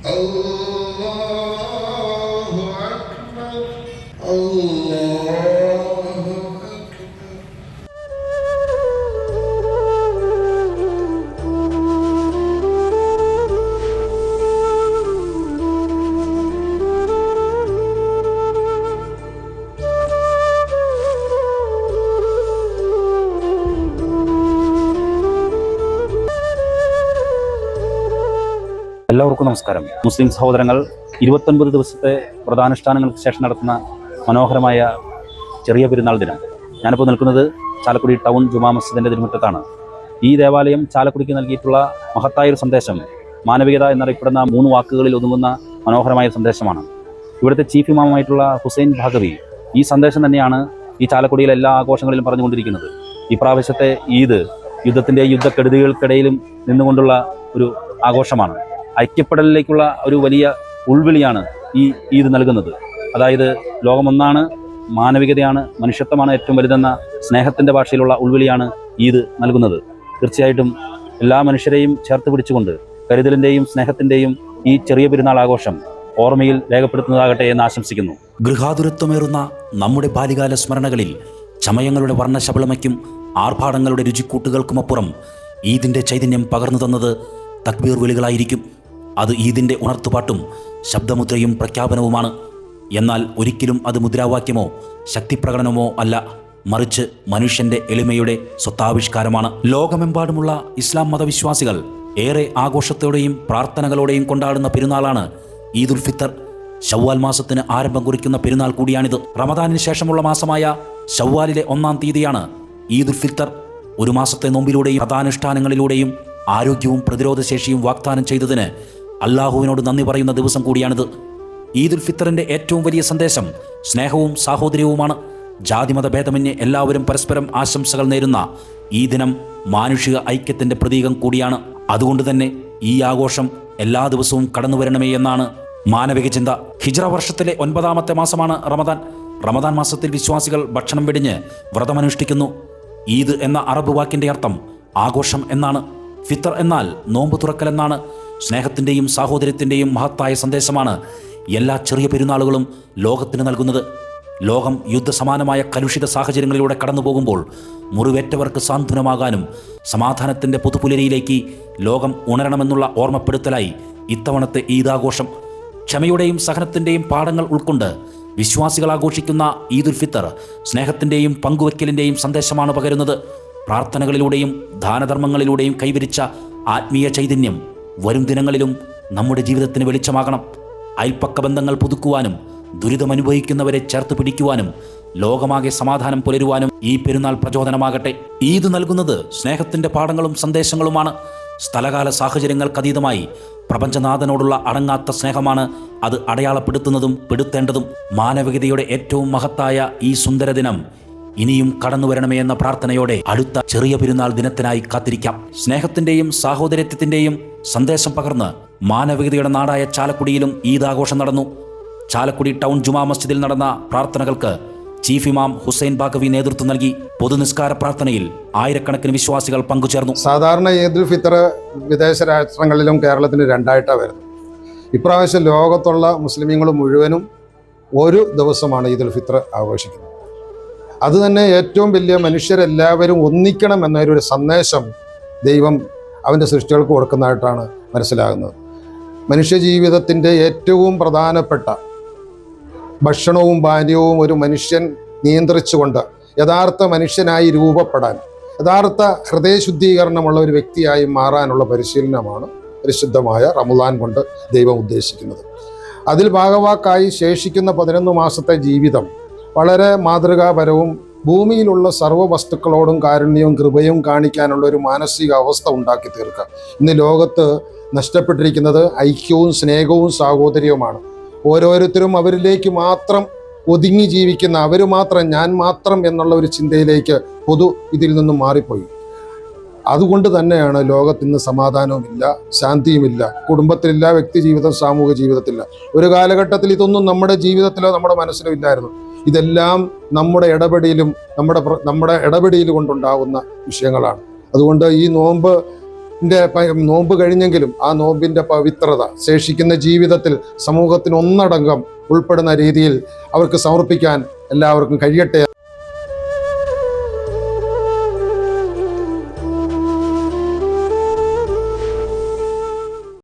അല്ലാഹു അക്ബർ അല്ലാഹു എല്ലാവർക്കും നമസ്കാരം. മുസ്ലിം സഹോദരങ്ങൾ 29 ദിവസത്തെ വ്രതാനുഷ്ഠാനങ്ങൾക്ക് ശേഷം നടത്തുന്ന മനോഹരമായ ചെറിയ പെരുന്നാൾ ദിനം. ഞാനിപ്പോൾ നിൽക്കുന്നത് ചാലക്കുടി ടൗൺ ജുമാ മസ്ജിദിൻ്റെ തിരുമുറ്റത്താണ്. ഈ ദേവാലയം ചാലക്കുടിക്ക് നൽകിയിട്ടുള്ള മഹത്തായൊരു സന്ദേശം മാനവികത എന്നറിയപ്പെടുന്ന 3 വാക്കുകളിൽ ഒതുങ്ങുന്ന മനോഹരമായ സന്ദേശമാണ്. ഇവിടുത്തെ ചീഫ് ഇമാമായിട്ടുള്ള ഹുസൈൻ ഭാഗവി ഈ സന്ദേശം തന്നെയാണ് ഈ ചാലക്കുടിയിലെ എല്ലാ ആഘോഷങ്ങളിലും പറഞ്ഞുകൊണ്ടിരിക്കുന്നത്. ഈ പ്രാവശ്യത്തെ ഈദ് യുദ്ധത്തിൻ്റെ യുദ്ധക്കെടുതികൾക്കിടയിലും നിന്നുകൊണ്ടുള്ള ഒരു ആഘോഷമാണ്. ഐക്യപ്പെടലിലേക്കുള്ള ഒരു വലിയ ഉൾവിളിയാണ് ഈ ഈദ് നൽകുന്നത്. അതായത് ലോകമൊന്നാണ്, മാനവികതയാണ്, മനുഷ്യത്വമാണ് ഏറ്റവും വലുതെന്ന സ്നേഹത്തിൻ്റെ ഭാഷയിലുള്ള ഉൾവിളിയാണ് ഈദ് നൽകുന്നത്. തീർച്ചയായിട്ടും എല്ലാ മനുഷ്യരെയും ചേർത്ത് പിടിച്ചുകൊണ്ട് കരുതലിൻ്റെയും സ്നേഹത്തിൻ്റെയും ഈ ചെറിയ പെരുന്നാൾ ആഘോഷം ഓർമ്മയിൽ രേഖപ്പെടുത്തുന്നതാകട്ടെ എന്ന് ആശംസിക്കുന്നു. ഗൃഹാതുരത്വമേറുന്ന നമ്മുടെ ബാല്യകാല സ്മരണകളിൽ ചമയങ്ങളുടെ വർണ്ണശബളമയ്ക്കും ആർഭാടങ്ങളുടെ രുചിക്കൂട്ടുകൾക്കുമപ്പുറം ഈദിൻ്റെ ചൈതന്യം പകർന്നു തന്നത് തക്ബീർ വിളികളായിരിക്കും. അത് ഈദിൻ്റെ ഉണർത്തുപാട്ടും ശബ്ദമുദ്രയും പ്രഖ്യാപനവുമാണ്. എന്നാൽ ഒരിക്കലും അത് മുദ്രാവാക്യമോ ശക്തിപ്രകടനമോ അല്ല, മറിച്ച് മനുഷ്യൻ്റെ എളിമയുടെ സ്വത്താവിഷ്കാരമാണ്. ലോകമെമ്പാടുമുള്ള ഇസ്ലാം മതവിശ്വാസികൾ ഏറെ ആഘോഷത്തോടെയും പ്രാർത്ഥനകളോടെയും കൊണ്ടാടുന്ന പെരുന്നാളാണ് ഈദുൽ ഫിത്തർ. ശവ്വാൽ മാസത്തിന് ആരംഭം കുറിക്കുന്ന പെരുന്നാൾ കൂടിയാണിത്. റമദാനിന് ശേഷമുള്ള മാസമായ ശവ്വാലിലെ 1-ാം തീയതിയാണ് ഈദുൽ ഫിത്തർ. ഒരു മാസത്തെ നോമ്പിലൂടെയും വ്രതാനുഷ്ഠാനങ്ങളിലൂടെയും ആരോഗ്യവും പ്രതിരോധശേഷിയും വാഗ്ദാനം ചെയ്തതിന് അള്ളാഹുവിനോട് നന്ദി പറയുന്ന ദിവസം കൂടിയാണിത്. ഈദുൽ ഫിത്തറിൻ്റെ ഏറ്റവും വലിയ സന്ദേശം സ്നേഹവും സാഹോദര്യവുമാണ്. ജാതിമത ഭേദമന്യേ എല്ലാവരും പരസ്പരം ആശംസകൾ നേരുന്ന ഈ ദിനം മാനുഷിക ഐക്യത്തിൻ്റെ പ്രതീകം കൂടിയാണ്. അതുകൊണ്ട് തന്നെ ഈ ആഘോഷം എല്ലാ ദിവസവും കടന്നു വരണമേ എന്നാണ് മാനവിക ചിന്ത. ഹിജ്റ വർഷത്തിലെ 9-ാമത്തെ മാസമാണ് റമദാൻ. റമദാൻ മാസത്തിൽ വിശ്വാസികൾ ഭക്ഷണം വെടിഞ്ഞ് വ്രതമനുഷ്ഠിക്കുന്നു. ഈദ് എന്ന അറബ് വാക്കിൻ്റെ അർത്ഥം ആഘോഷം എന്നാണ്. ഫിത്തർ എന്നാൽ നോമ്പ് തുറക്കൽ എന്നാണ്. സ്നേഹത്തിൻ്റെയും സാഹോദര്യത്തിൻ്റെയും മഹത്തായ സന്ദേശമാണ് എല്ലാ ചെറിയ പെരുന്നാളുകളും ലോകത്തിന് നൽകുന്നത്. ലോകം യുദ്ധസമാനമായ കലുഷിത സാഹചര്യങ്ങളിലൂടെ കടന്നു പോകുമ്പോൾ മുറിവേറ്റവർക്ക് സാന്ത്വനമാകാനും സമാധാനത്തിൻ്റെ പുതുപുലരിയിലേക്ക് ലോകം ഉണരണമെന്നുള്ള ഓർമ്മപ്പെടുത്തലായി ഇത്തവണത്തെ ഈദാഘോഷം ക്ഷമയുടെയും സഹനത്തിൻ്റെയും പാഠങ്ങൾ ഉൾക്കൊണ്ട് വിശ്വാസികൾ ആഘോഷിക്കുന്ന ഈദുൽ ഫിത്തർ സ്നേഹത്തിൻ്റെയും പങ്കുവയ്ക്കലിൻ്റെയും സന്ദേശമാണ് പകരുന്നത്. പ്രാർത്ഥനകളിലൂടെയും ദാനധർമ്മങ്ങളിലൂടെയും കൈവരിച്ച ആത്മീയ ചൈതന്യം വരും ദിനങ്ങളിലും നമ്മുടെ ജീവിതത്തിന് വെളിച്ചമാകണം. അയൽപ്പക്ക ബന്ധങ്ങൾ പുതുക്കുവാനും ദുരിതമനുഭവിക്കുന്നവരെ ചേർത്ത് പിടിക്കുവാനും ലോകമാകെ സമാധാനം പുലരുവാനും ഈ പെരുന്നാൾ പ്രചോദനമാകട്ടെ. ഈദ് നൽകുന്നത് സ്നേഹത്തിൻ്റെ പാഠങ്ങളും സന്ദേശങ്ങളുമാണ്. സ്ഥലകാല സാഹചര്യങ്ങൾക്കതീതമായി പ്രപഞ്ചനാഥനോടുള്ള അടങ്ങാത്ത സ്നേഹമാണ് അത് അടയാളപ്പെടുത്തുന്നതും പെടുത്തേണ്ടതും. മാനവികതയുടെ ഏറ്റവും മഹത്തായ ഈ സുന്ദര ദിനം ഇനിയും കടന്നു വരണമേ എന്ന പ്രാർത്ഥനയോടെ അടുത്ത ചെറിയ പെരുന്നാൾ ദിനത്തിനായി കാത്തിരിക്കാം. സ്നേഹത്തിൻ്റെയും സാഹോദര്യത്തിൻ്റെയും സന്ദേശം പകർന്ന് മാനവികതയുടെ നാടായ ചാലക്കുടിയിലും ഈദാഘോഷം നടന്നു. ചാലക്കുടി ടൗൺ ജുമാ മസ്ജിദിൽ നടന്ന പ്രാർത്ഥനകൾക്ക് ചീഫ് ഇമാം ഹുസൈൻ ബാഗവി നേതൃത്വം നൽകി. പൊതുനിസ്കാര പ്രാർത്ഥനയിൽ ആയിരക്കണക്കിന് വിശ്വാസികൾ പങ്കുചേർന്നു. സാധാരണ ഈദുൽ ഫിത്തർ വിദേശ രാഷ്ട്രങ്ങളിലും കേരളത്തിന് 2ആയിട്ടാണ് വരുന്നത്. ഇപ്രാവശ്യം ലോകത്തുള്ള മുസ്ലിമീങ്ങൾ മുഴുവനും ഒരു ദിവസമാണ് ഈദുൽ ഫിത്തർ ആഘോഷിക്കുന്നത്. അതുതന്നെ ഏറ്റവും വലിയ മനുഷ്യരെല്ലാവരും ഒന്നിക്കണം എന്നൊരു സന്ദേശം ദൈവം അവൻ്റെ സൃഷ്ടികൾക്ക് കൊടുക്കുന്നതായിട്ടാണ് മനസ്സിലാകുന്നത്. മനുഷ്യജീവിതത്തിൻ്റെ ഏറ്റവും പ്രധാനപ്പെട്ട ഭക്ഷണവും പാനീയവും ഒരു മനുഷ്യൻ നിയന്ത്രിച്ചുകൊണ്ട് യഥാർത്ഥ മനുഷ്യനായി രൂപപ്പെടാൻ, യഥാർത്ഥ ഹൃദയശുദ്ധീകരണമുള്ള ഒരു വ്യക്തിയായി മാറാനുള്ള പരിശീലനമാണ് പരിശുദ്ധമായ റമദാൻ കൊണ്ട് ദൈവം ഉദ്ദേശിക്കുന്നത്. അതിൽ ഭാഗവാക്കായി ശേഷിക്കുന്ന 11 മാസത്തെ ജീവിതം വളരെ മാതൃകാപരവും ഭൂമിയിലുള്ള സർവ്വ വസ്തുക്കളോടും കാരുണ്യവും കൃപയും കാണിക്കാനുള്ള ഒരു മാനസിക അവസ്ഥ ഉണ്ടാക്കി തീർക്കുക. ഇന്ന് ലോകത്ത് നഷ്ടപ്പെട്ടിരിക്കുന്നത് ഐക്യവും സ്നേഹവും സാഹോദര്യവുമാണ്. ഓരോരുത്തരും അവരിലേക്ക് മാത്രം ഒതുങ്ങി ജീവിക്കുന്ന, അവർ മാത്രം, ഞാൻ മാത്രം എന്നുള്ള ഒരു ചിന്തയിലേക്ക് ഇതിൽ നിന്നും മാറിപ്പോയി. അതുകൊണ്ട് തന്നെയാണ് ലോകത്തിന് സമാധാനവുമില്ല, ശാന്തിയുമില്ല, കുടുംബത്തിലില്ല, വ്യക്തി ജീവിതം, സാമൂഹിക ജീവിതത്തിലില്ല. ഒരു കാലഘട്ടത്തിൽ ഇതൊന്നും നമ്മുടെ ജീവിതത്തിലോ നമ്മുടെ മനസ്സിലോ ഇല്ലായിരുന്നു. ഇതെല്ലാം നമ്മുടെ ഇടപെടൽ കൊണ്ടുണ്ടാകുന്ന വിഷയങ്ങളാണ്. അതുകൊണ്ട് ഈ നോമ്പ് നോമ്പ് കഴിഞ്ഞെങ്കിലും ആ നോമ്പിൻ്റെ പവിത്രത ശേഷിക്കുന്ന ജീവിതത്തിൽ സമൂഹത്തിന് ഒന്നടങ്കം ഉൾപ്പെടുന്ന രീതിയിൽ അവർക്ക് സമർപ്പിക്കാൻ എല്ലാവർക്കും കഴിയട്ടെ